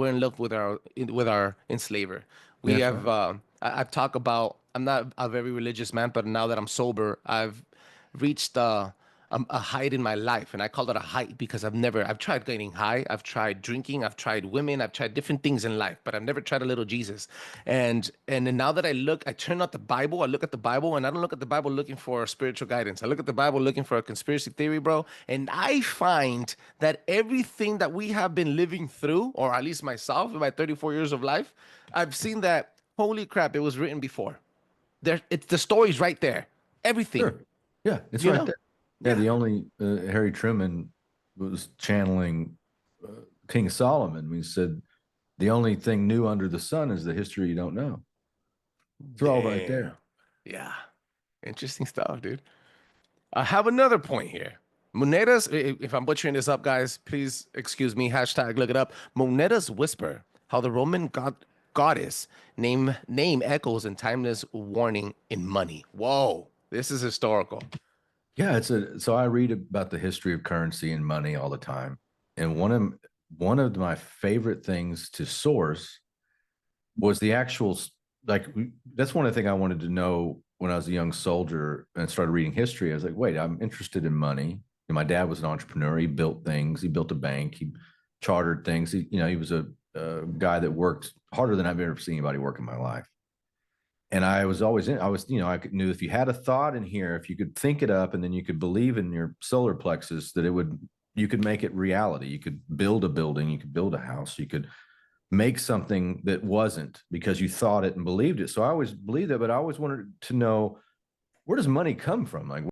we're in love with our enslaver. We That's have right. I've talked about, I'm not a very religious man, but now that I'm sober, I've reached a height in my life, and I call it a height because I've tried getting high, I've tried drinking, I've tried women, I've tried different things in life, but I've never tried a little Jesus. And then now that I turn out the Bible, I look at the Bible, and I don't look at the Bible looking for spiritual guidance. I look at the Bible looking for a conspiracy theory, bro. And I find that everything that we have been living through, or at least myself in my 34 years of life, I've seen that, holy crap, it was written before. It's the story's right there. Everything, Sure. Yeah, it's you right know? there. Yeah, Yeah. the only Harry Truman was channeling King Solomon. He said, the only thing new under the sun is the history you don't know. It's all right Damn. there. Yeah. Interesting stuff, dude. I have another point here. Monedas, if I'm butchering this up, guys, please excuse me. Hashtag look it up. Monedas whisper how the Roman goddess name echoes in timeless warning in money. Whoa, this is historical. Yeah, so I read about the history of currency and money all the time. And one of my favorite things to source was the actual, like, that's one of the things I wanted to know when I was a young soldier and started reading history. I was like, wait, I'm interested in money. And my dad was an entrepreneur. He built things. He built a bank. He chartered things. He was a guy that worked harder than I've ever seen anybody work in my life. And I was always in, I was, knew if you had a thought in here, if you could think it up and then you could believe in your solar plexus that you could make it reality. You could build a building, you could build a house, you could make something that wasn't because you thought it and believed it. So I always believed that, but I always wanted to know, where does money come from? Like,